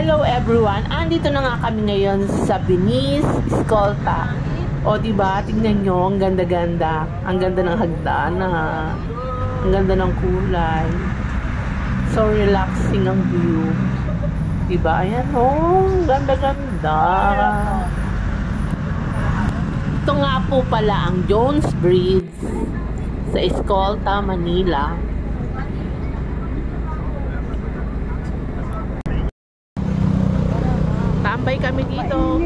Hello everyone! Andito na nga kami ngayon sa Venice, Escolta. O diba, tingnan nyo, ang ganda-ganda. Ang ganda ng hagdanan. Ang ganda ng kulay. So relaxing ang view. Diba? Ayan o, ganda-ganda. Ito nga po pala ang Jones Bridge sa Escolta, Manila. Tambay kami dito.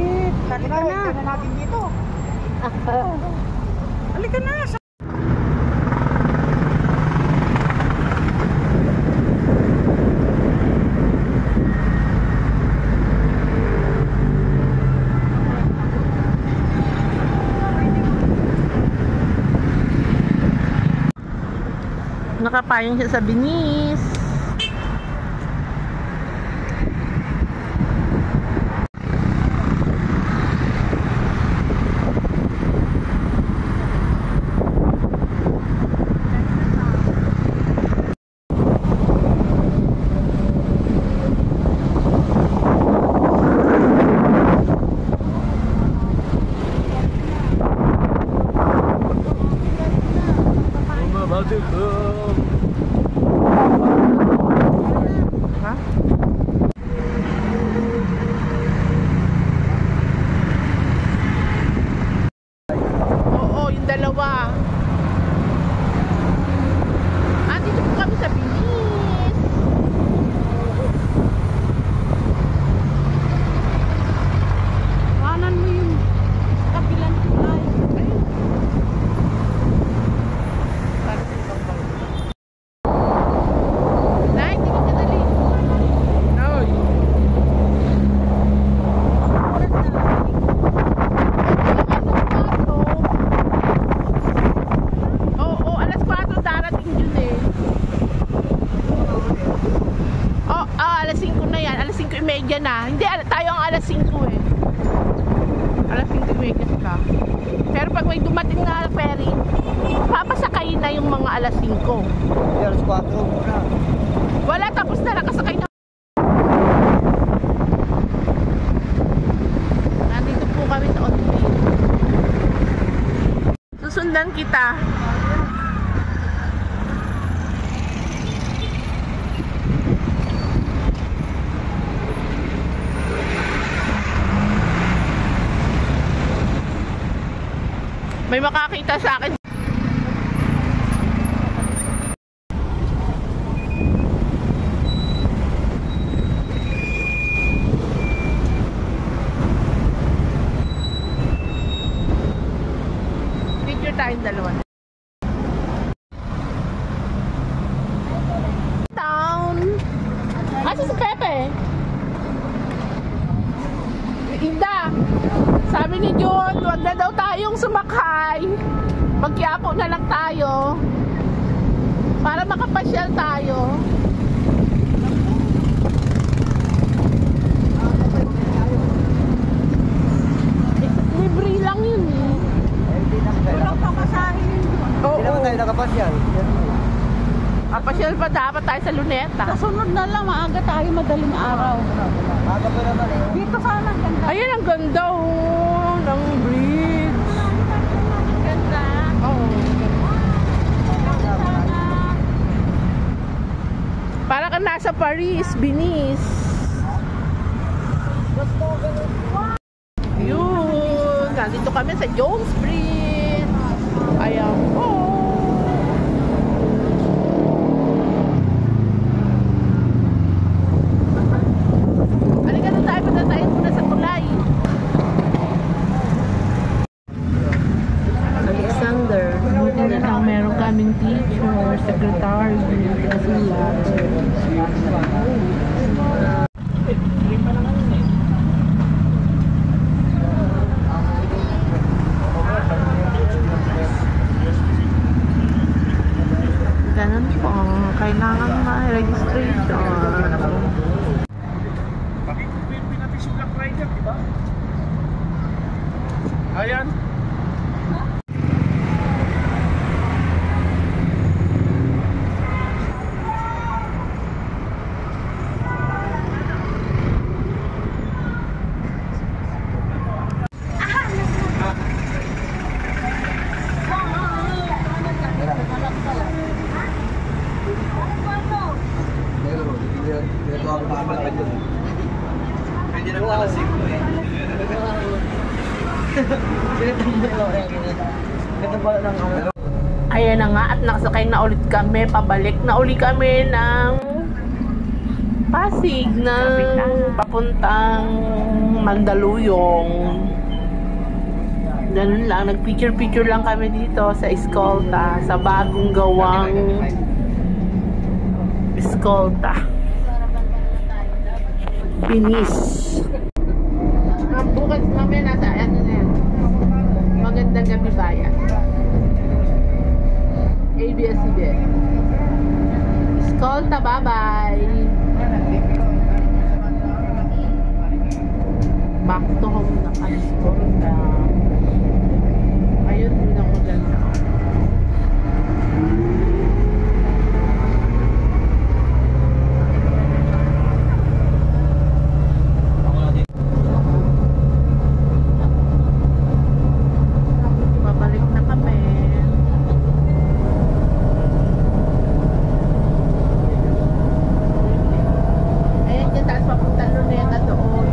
Halika na. Halika na natin dito. Halika na. Nakapayong siya sa Venice. Ha? Oo, yung dalawa. Dito po kami sa Venice. Kanan mo yung kabilang tulay. Medya na. Hindi, tayo ang alas 5 eh. Alas 5:30 sila. Pero pag may dumating na ferry, papasakay na yung mga alas 5. Alas 4 muna. Wala, tapos na. Nakasakay na. Nandito po kami sa Ontario. Susundan kita. May makakita sa akin. Picture tayong dalawa. Town. Asa si Pepe? Inda. Sabi ni John, wag na daw tayong sumakay. Magkiapo na lang tayo. Para makapasyal tayo. Libre lang yun eh. Walang pamasahin yun. Oo. Hindi naman tayo nakapasyal. Pasyal pa dapat tayo sa Luneta. Kasunod na lang, maaga tayo madaling araw. Maaga pa naman eh. Dito sana, ganda. Ayan ang ganda oh, ng bridge. Ganda. Oo. Para ka nasa Paris, Venice. Yun. Nandito kami sa Jones Bridge. Ayan po. Meron kaming teacher, secretary, kasulat. Ganun po, kailangan na registration. Ayan. Pwede na mga lasing ko eh. Ayan na nga at nakasakay na ulit kami. Pabalik na uli kami ng Pasig ng papuntang Mandaluyong. Ganun lang. Nag-picture-picture lang kami dito sa Escolta. Sa bagong gawang Escolta. Finish. Bukas namin nasa ano na yan. Magandang gabi bayan. ABS-CBN. Escolta, bye-bye. Back to home na ka Escolta. Ayun din ang maganda. Babalik na kami. Ayun, dyan taas papunta Luneta doon.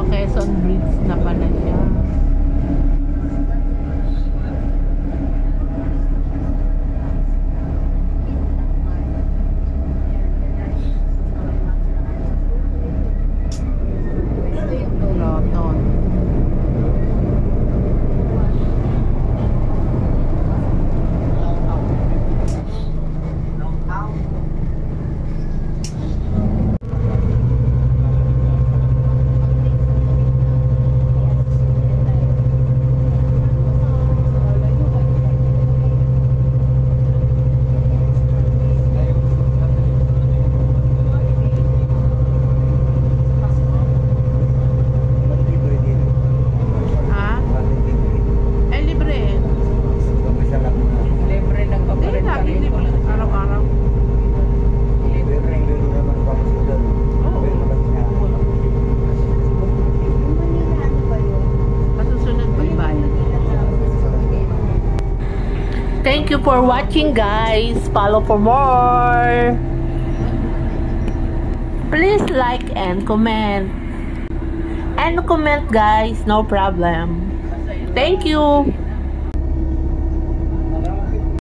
Quezon Bridge na pala siya. Loton. Thank you for watching, guys. Follow for more. Please like and comment. And comment, guys. No problem. Thank you.